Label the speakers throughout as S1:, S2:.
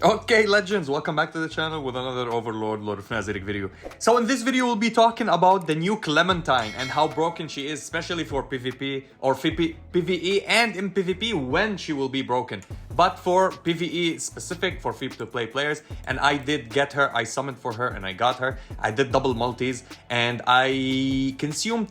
S1: Okay, legends, welcome back to the channel with another Overlord Lord of Nazarick video. So in this video, we'll be talking about the new Clementine and how broken she is, especially for PvP or PvE and in PvP when she will be broken. But for PvE specific, for free-to-play players, and I did get her, I summoned for her and I got her. I did double multis and I consumed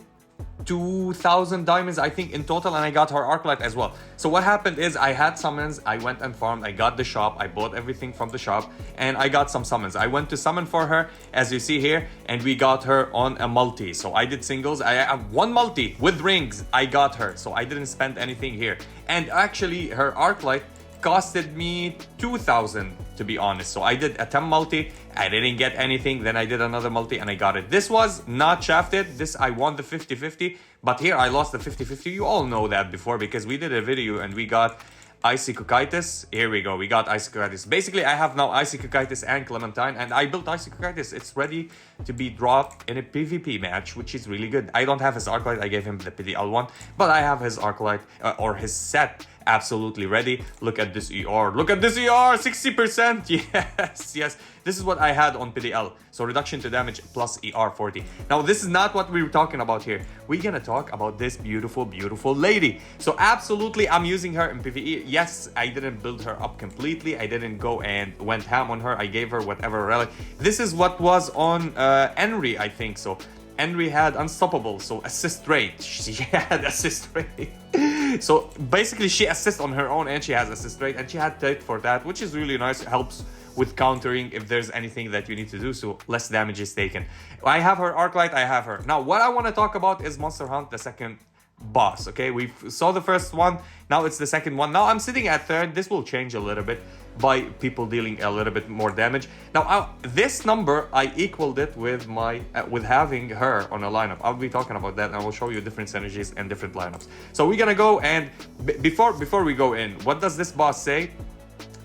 S1: 2,000 diamonds I think in total, and I got her arc light as well. So what happened is I had summons, I went and farmed, I got the shop, I bought everything from the shop, and I got some summons. I went to summon for her, as you see here, and we got her on a multi. So I did singles, I have one multi with rings, I got her, so I didn't spend anything here. And actually her arc light costed me 2,000 to be honest. So I did a 10 multi, I didn't get anything, then I did another multi and I got it. This was not shafted, this I won the 50-50, but here I lost the 50-50. You all know that before because we did a video and we got isekai. Here we go, we got isekai. Basically I have now isekai and Clementine, and I built isekai. It's ready to be dropped in a PvP match, which is really good. I don't have his arc light, I gave him the PDL one, but I have his arc light or his set absolutely ready. Look at this ER, look at this ER, 60%. Yes, this is what I had on PDL. So reduction to damage plus ER 40. Now this is not what we were talking about here. We're gonna talk about this beautiful lady. So absolutely I'm using her in PvE. Yes, I didn't build her up completely, I didn't go and went ham on her, I gave her whatever relic. This is what was on Henry, I think. So Henry had unstoppable, so assist rate. She had assist rate. So basically she assists on her own and she has assist rate, and she had tit for that, which is really nice. It helps with countering if there's anything that you need to do, so less damage is taken. I have her arc light, I have her. Now what I want to talk about is Monster Hunt, the second boss. Okay, we saw the first one, now it's the second one. Now I'm sitting at third. This will change a little bit by people dealing a little bit more damage. Now this number I equaled it with my with having her on a lineup. I'll be talking about that and I will show you different synergies and different lineups. So we're gonna go, and before we go in, what does this boss say?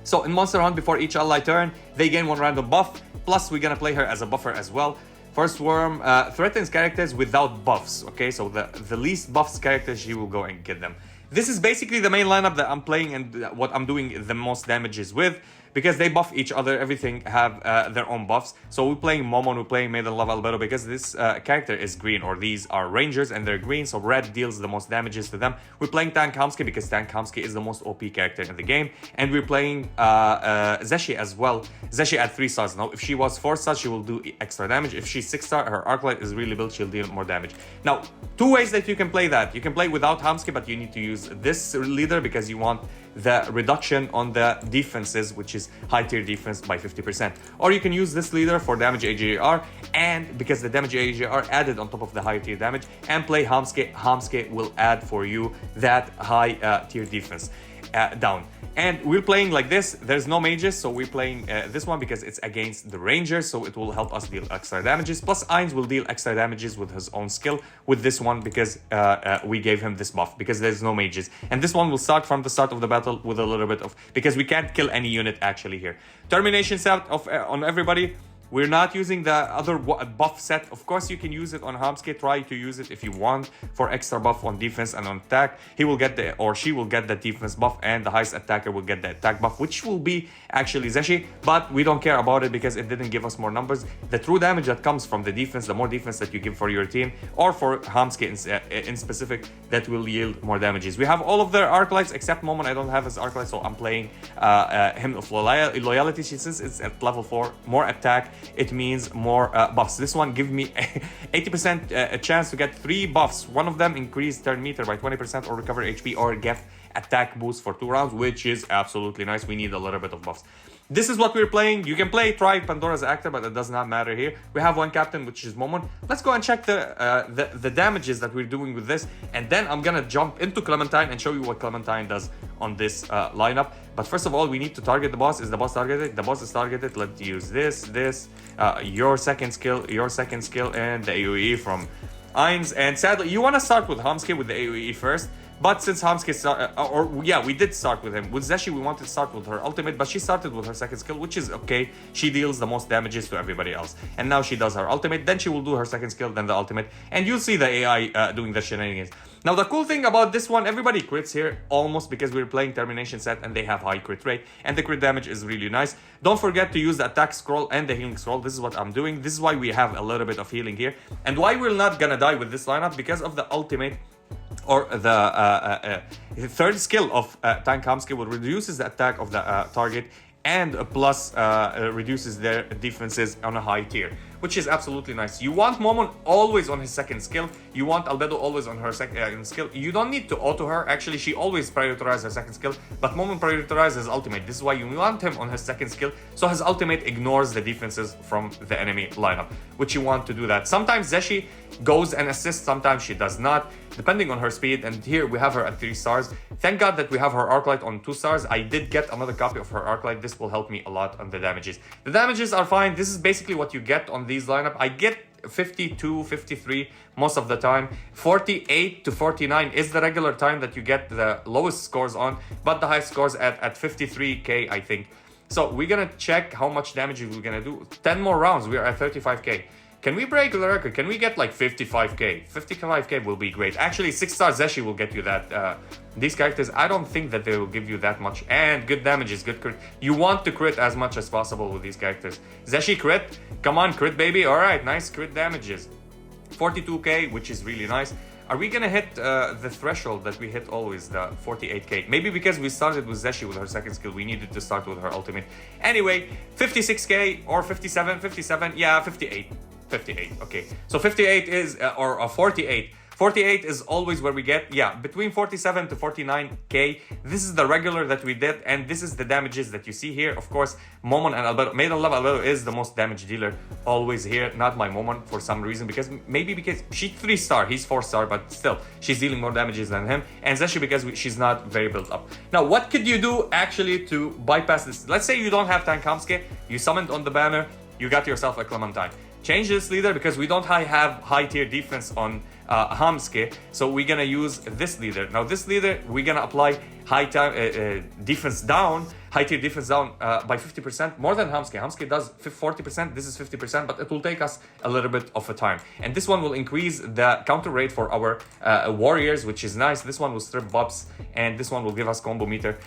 S1: So in Monster Hunt, before each ally turn, they gain one random buff, plus we're gonna play her as a buffer as well. First worm threatens characters without buffs. Okay, so the least buffs characters, she will go and get them. This is basically the main lineup that I'm playing and what I'm doing the most damages with, because they buff each other. Everything have their own buffs. So we're playing Momon, we're playing Maiden Love Albedo because this character is green, or these are rangers and they're green, so red deals the most damages to them. We're playing Tank Hamski because Tank Hamski is the most OP character in the game, and we're playing Zeshi as well. Zeshi at 3 stars. Now if she was 4 stars, she will do extra damage. If she's 6 star, her arc light is really built, she'll deal more damage. Now 2 ways that you can play that. You can play without Hamski, but you need to use this leader because you want the reduction on the defenses, which is high tier defense by 50%. Or you can use this leader for damage AJR, and because the damage AJR added on top of the high tier damage, and play Hamski. Hamski will add for you that high tier defense down. And we're playing like this. There's no mages, so we're playing this one because it's against the rangers, so it will help us deal extra damages. Plus Ainz will deal extra damages with his own skill with this one because we gave him this buff, because there's no mages. And this one will start from the start of the battle with a little bit of, because we can't kill any unit actually here. Termination set of on everybody. We're not using the other buff set. Of course, you can use it on Hamski. Try to use it if you want for extra buff on defense and on attack. He will get the, or she will get the defense buff, and the highest attacker will get the attack buff, which will be actually Zeshi. But we don't care about it because it didn't give us more numbers. The true damage that comes from the defense, the more defense that you give for your team, or for Hamski in specific, that will yield more damages. We have all of their arc lights except Momon. I don't have his arc light, so I'm playing Hymn of Loyalty. Since it's at level 4, more attack, it means more buffs. This one give me 80% a chance to get 3 buffs. One of them increase turn meter by 20%, or recover HP, or get attack boost for 2 rounds, which is absolutely nice. We need a little bit of buffs. This is what we're playing. You can play try Pandora's actor, but it does not matter here. We have one captain, which is Momon. Let's go and check the damages that we're doing with this, and then I'm gonna jump into Clementine and show you what Clementine does on this lineup. But first of all, we need to target the boss. Is the boss targeted? The boss is targeted. Let's use this, your second skill, and the AoE from Ainz. And sadly, you want to start with Hamski with the AoE first. But since Hamski we did start with him. With Zeshi, we wanted to start with her ultimate, but she started with her second skill, which is okay. She deals the most damages to everybody else. And now she does her ultimate, then she will do her second skill, then the ultimate. And you'll see the AI doing the shenanigans. Now, the cool thing about this one, everybody crits here, almost, because we're playing Termination set and they have high crit rate, and the crit damage is really nice. Don't forget to use the attack scroll and the healing scroll. This is what I'm doing. This is why we have a little bit of healing here, and why we're not gonna die with this lineup, because of the ultimate, or the third skill of Tank Hamsuke, will reduces the attack of the target, and plus reduces their defenses on a high tier, which is absolutely nice. You want Momon always on his second skill. You want Albedo always on her second skill. You don't need to auto her. Actually, she always prioritizes her second skill, but Momon prioritizes his ultimate. This is why you want him on his second skill, so his ultimate ignores the defenses from the enemy lineup, which you want to do that. Sometimes Zeshi goes and assists, sometimes she does not, depending on her speed, and here we have her at 3 stars. Thank God that we have her arc light on 2 stars. I did get another copy of her arc light. This will help me a lot on the damages. The damages are fine. This is basically what you get on these lineup. I get 52, 53 most of the time. 48 to 49 is the regular time that you get the lowest scores on, but the highest scores at 53k, I think. So we're gonna check how much damage we're gonna do. 10 more rounds, we are at 35k. Can we break the record? Can we get like 55k? 55k will be great. Actually, 6-star Zeshi will get you that. These characters, I don't think that they will give you that much. And good damages, good crit. You want to crit as much as possible with these characters. Zeshi crit. Come on, crit baby. All right, nice crit damages. 42k, which is really nice. Are we gonna hit the threshold that we hit always, the 48k? Maybe because we started with Zeshi with her second skill, we needed to start with her ultimate. Anyway, 56k or 57, yeah, 58. 58, okay. So 58 is, or 48. 48 is always where we get, yeah, between 47 to 49k. This is the regular that we did, and this is the damages that you see here. Of course, Momon and Albedo, Maiden Love Albedo is the most damage dealer always here, not my Momon for some reason, because maybe because she's 3-star, he's 4-star, but still, she's dealing more damages than him, and Zeshi because she's not very built up. Now, what could you do actually to bypass this? Let's say you don't have Tank Hamsuke, you summoned on the banner, you got yourself a Clementine. Change this leader because we don't have high tier defense on Hamsuke, so we're gonna use this leader. Now this leader, we're gonna apply high tier defense down by 50%, more than Hamsuke. Hamsuke does 40%, this is 50%, but it will take us a little bit of a time. And this one will increase the counter rate for our warriors, which is nice. This one will strip buffs, and this one will give us combo meter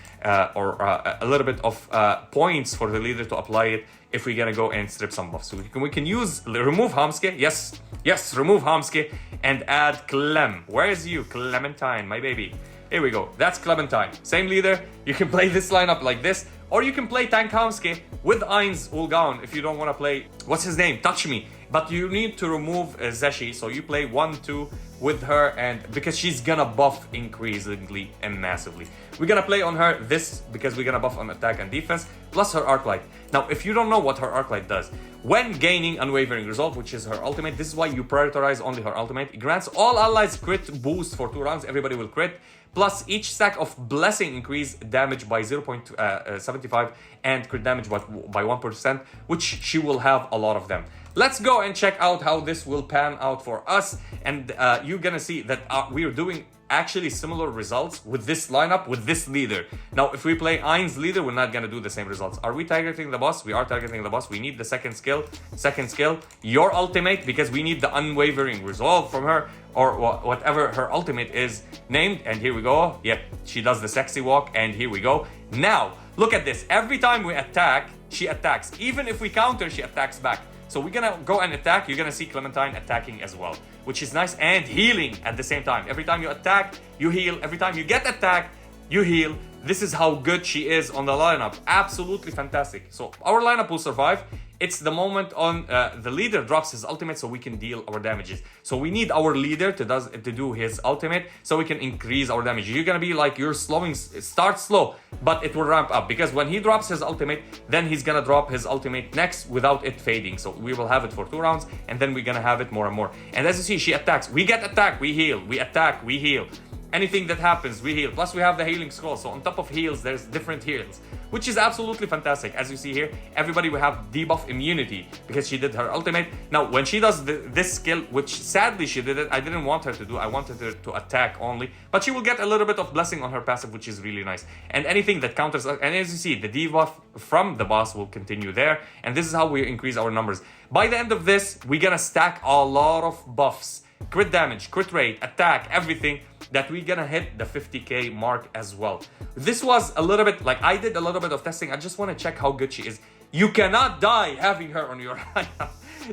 S1: or a little bit of points for the leader to apply it if we're gonna go and strip some buffs. So we can remove Hamsuke, yes, remove Hamsuke, and add Clem. Where is you? Clementine, my baby. Here we go, that's Clementine. Same leader, you can play this lineup like this, or you can play Tank Hamsuke with Ainz Ulgaon if you don't want to play, what's his name? Touch Me. But you need to remove Zeshi, so you play 1-2 with her, and because she's gonna buff increasingly and massively. We're gonna play on her this because we're gonna buff on attack and defense, plus her arc light. Now, if you don't know what her arc light does, when gaining Unwavering Resolve, which is her ultimate, this is why you prioritize only her ultimate. It grants all allies crit boost for 2 rounds, everybody will crit. Plus, each stack of Blessing increase damage by 0.75 and crit damage by 1%, which she will have a lot of them. Let's go and check out how this will pan out for us. And you're gonna see that we're doing actually similar results with this lineup, with this leader. Now, if we play Ainz leader, we're not gonna do the same results. Are we targeting the boss? We are targeting the boss. We need the second skill, your ultimate, because we need the Unwavering Resolve from her, or whatever her ultimate is named. And here we go. Yep, she does the sexy walk, and here we go. Now, look at this. Every time we attack, she attacks. Even if we counter, she attacks back. So we're gonna go and attack. You're gonna see Clementine attacking as well, which is nice, and healing at the same time. Every time you attack, you heal. Every time you get attacked, you heal. This is how good she is on the lineup. Absolutely fantastic. So our lineup will survive. It's the moment on the leader drops his ultimate so we can deal our damages. So we need our leader to do his ultimate so we can increase our damage. You're gonna be like, you're slowing, start slow, but it will ramp up, because when he drops his ultimate, then he's gonna drop his ultimate next without it fading. So we will have it for 2 rounds, and then we're gonna have it more and more. And as you see, she attacks. We get attacked, we heal. We attack, we heal. Anything that happens, we heal. Plus we have the healing scroll, so on top of heals, there's different heals, which is absolutely fantastic. As you see here, everybody will have debuff immunity because she did her ultimate. Now, when she does this skill, which sadly she did it, I didn't want her to do, I wanted her to attack only, but she will get a little bit of blessing on her passive, which is really nice. And anything that counters, and as you see, the debuff from the boss will continue there, and this is how we increase our numbers. By the end of this, we're gonna stack a lot of buffs. Crit damage, crit rate, attack, everything. that we're gonna hit the 50k mark as well. This was a little bit, like, I did a little bit of testing. I just want to check how good she is. You cannot die having her on your lineup.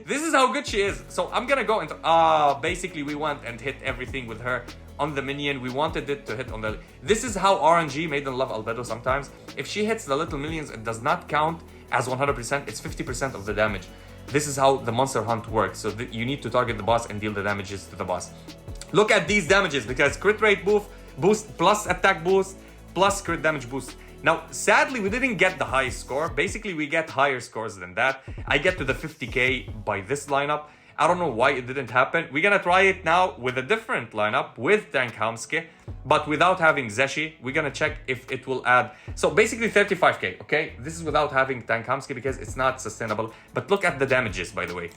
S1: This is how good she is. So I'm gonna go into, basically we went and hit everything with her on the minion. We wanted it to hit on the, this is how RNG made them love Albedo sometimes. If she hits the little minions, it does not count as 100%, it's 50% of the damage. This is how the monster hunt works. So you need to target the boss and deal the damages to the boss. Look at these damages, because crit rate boost plus attack boost plus crit damage boost. Now, sadly, we didn't get the highest score. Basically, we get higher scores than that. I get to the 50k by this lineup. I don't know why it didn't happen. We're gonna try it now with a different lineup with Tank Hamske, but without having Zeshi. We're gonna check if it will add. So basically 35k, okay? This is without having Tank Hamske because it's not sustainable. But look at the damages, by the way.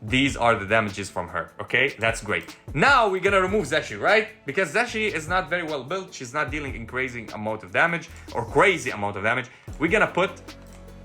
S1: These are the damages from her, okay? That's great. Now we're gonna remove Zeshi, right? Because Zeshi is not very well built. She's not dealing in crazy amount of damage or crazy amount of damage. We're gonna put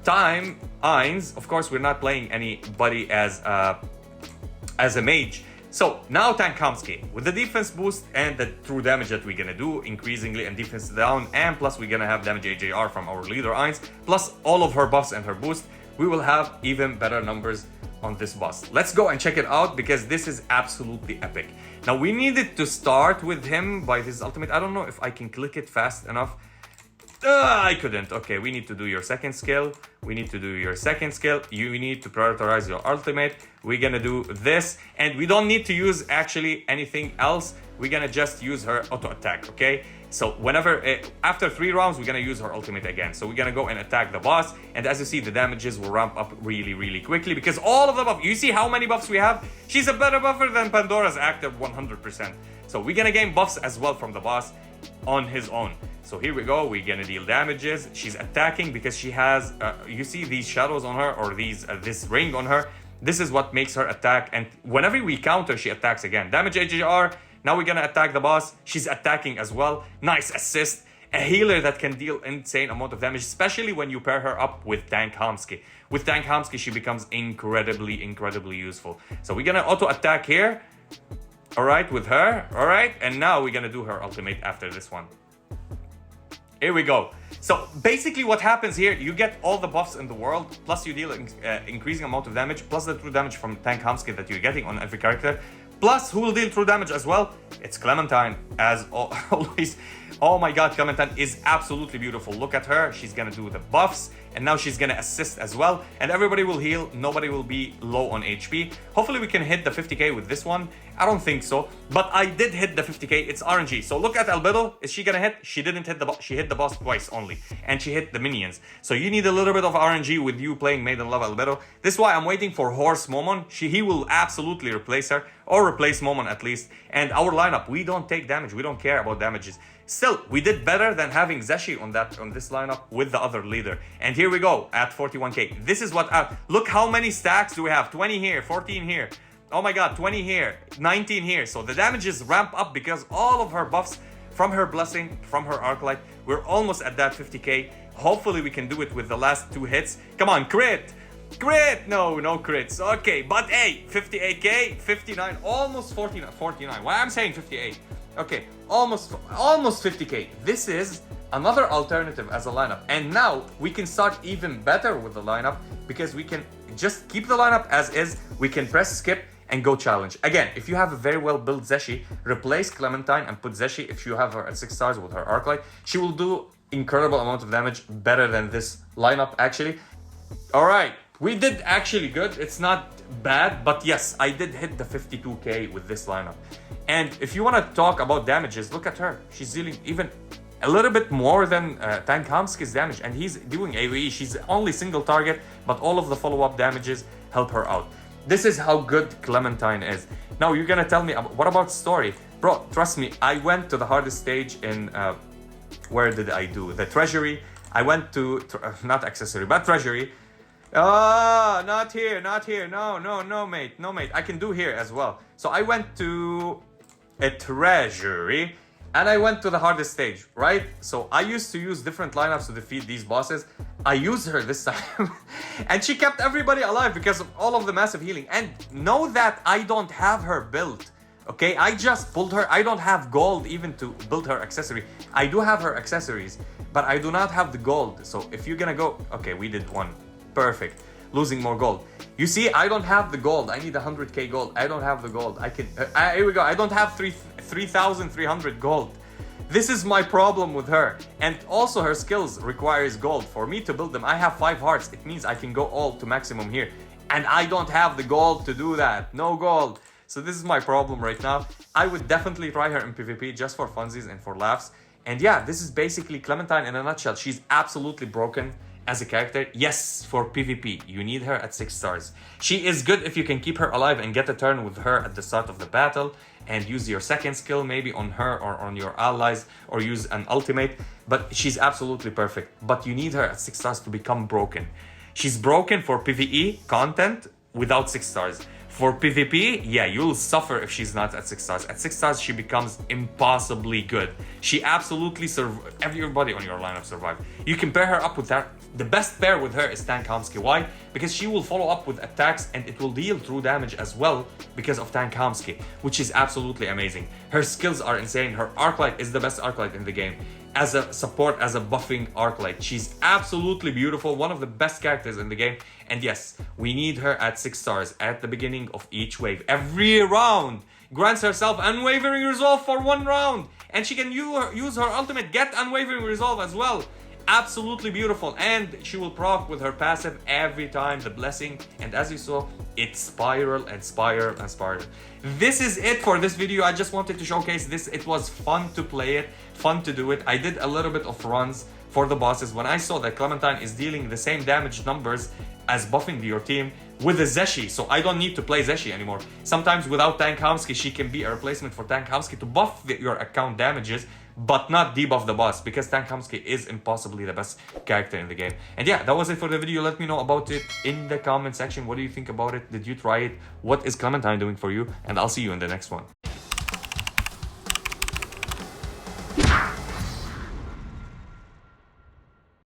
S1: Time Eins. Of course, we're not playing anybody as a mage. So now Tank Hamske with the defense boost and the true damage that we're gonna do increasingly and defense down, and plus we're gonna have damage AJR from our leader Eins, plus all of her buffs and her boost. We will have even better numbers on this boss. Let's go and check it out because this is absolutely epic. Now we needed to start with him by his ultimate. I don't know if I can click it fast enough. I couldn't. Okay, we need to do your second skill. We need to do your second skill. You need to prioritize your ultimate. We're gonna do this, and we don't need to use actually anything else. We're gonna just use her auto attack, okay? So whenever, after 3 rounds, we're gonna use her ultimate again. So we're gonna go and attack the boss, and as you see, the damages will ramp up really, really quickly because all of the buffs, you see how many buffs we have? She's a better buffer than Pandora's active 100%. So we're gonna gain buffs as well from the boss on his own. So here we go, we're gonna deal damages. She's attacking because she has, you see these shadows on her, or this ring on her. This is what makes her attack, and whenever we counter, she attacks again. Damage AJR, now we're gonna attack the boss. She's attacking as well. Nice assist. A healer that can deal insane amount of damage, especially when you pair her up with Tank Hamske. With Tank Hamske, she becomes incredibly, incredibly useful. So we're gonna auto attack here. All right, with her, all right? And now we're gonna do her ultimate after this one. Here we go. So basically what happens here, you get all the buffs in the world, plus you deal increasing amount of damage, plus the true damage from Tank Hamske that you're getting on every character. Plus, who will deal true damage as well? It's Clementine, as always. Oh my god, Clementine is absolutely beautiful. Look at her. She's gonna do the buffs, and now she's gonna assist as well. And everybody will heal. Nobody will be low on HP. Hopefully we can hit the 50k with this one. I don't think so, but I did hit the 50k. It's RNG. So look at Albedo. Is she gonna hit? She didn't hit the boss. She hit the boss twice only, and she hit the minions. So you need a little bit of RNG with you playing Maiden Love Albedo. This is why I'm waiting for Horse Momon. He will absolutely replace her, or replace Momon at least. And our lineup, we don't take damage. We don't care about damages. Still, we did better than having Zeshi on this lineup with the other leader. And here we go at 41k. This is what, look how many stacks do we have? 20 here, 14 here. Oh my god, 20 here, 19 here. So the damages ramp up because all of her buffs from her blessing, from her arc light, we're almost at that 50k. Hopefully we can do it with the last 2 hits. Come on, crit! Crit! No crits. Okay, but hey, 58k, 59, almost 49. Why I'm saying 58? Okay, almost 50k. This is another alternative as a lineup. And now we can start even better with the lineup because we can just keep the lineup as is. We can press skip and go challenge. Again, if you have a very well built Zeshi, replace Clementine and put Zeshi if you have her at 6 stars with her arc light. She will do incredible amount of damage, better than this lineup actually. All right, we did actually good. It's not bad, but yes, I did hit the 52k with this lineup. And if you want to talk about damages, look at her. She's dealing even a little bit more than Tank Hamske's damage, and he's doing AoE. She's only single target, but all of the follow-up damages help her out. This is how good Clementine is. Now you're gonna tell me, what about story? Bro, trust me, I went to the hardest stage in, where did I do? The treasury. I went to not accessory, but treasury. Not here. No, mate. I can do here as well. So I went to a treasury, and I went to the hardest stage, right? So I used to use different lineups to defeat these bosses. I used her this time, and she kept everybody alive because of all of the massive healing. And know that I don't have her built Okay, I just pulled her. I don't have gold even to build her accessory. I do have her accessories, but I do not have the gold. So if you're gonna go, okay, we did one. Perfect. Losing more gold. You see, I don't have the gold. I need 100k gold. I don't have the gold. I can, here we go. I don't have 3,300 gold. This is my problem with her. And also her skills requires gold. For me to build them, I have 5 hearts. It means I can go all to maximum here. And I don't have the gold to do that. No gold. So this is my problem right now. I would definitely try her in PvP just for funsies and for laughs. And yeah, this is basically Clementine in a nutshell. She's absolutely broken as a character. Yes, for PvP, you need her at 6 stars. She is good if you can keep her alive and get a turn with her at the start of the battle and use your second skill maybe on her or on your allies or use an ultimate. But she's absolutely perfect. But you need her at 6 stars to become broken. She's broken for PvE content without 6 stars. For PvP, yeah, you'll suffer if she's not at 6 stars. At 6 stars, she becomes impossibly good. She absolutely everybody on your lineup survive. You can pair her up with that. The best pair with her is Tank Hamski. Why? Because she will follow up with attacks and it will deal true damage as well because of Tank Hamski, which is absolutely amazing. Her skills are insane. Her Arclight is the best Arclight in the game. As a support, as a buffing Arclight, she's absolutely beautiful, one of the best characters in the game. And yes, we need her at 6 stars at the beginning of each wave. Every round grants herself unwavering resolve for 1 round, and she can use her ultimate get unwavering resolve as well. Absolutely beautiful, and she will proc with her passive every time, the blessing, and as you saw, it spiral and spiral and spiral. This is it for this video. I just wanted to showcase this. It was fun to play it, fun to do it. I did a little bit of runs for the bosses. When I saw that Clementine is dealing the same damage numbers as buffing your team with a Zeshi, so I don't need to play Zeshi anymore. Sometimes without Tank Hamski, she can be a replacement for Tank Hamski to buff your account damages, but not debuff the boss, because Tank Hamski is impossibly the best character in the game. And yeah, that was it for the video. Let me know about it in the comment section. What do you think about it? Did you try it? What is Clementine doing for you? And I'll see you in the next one.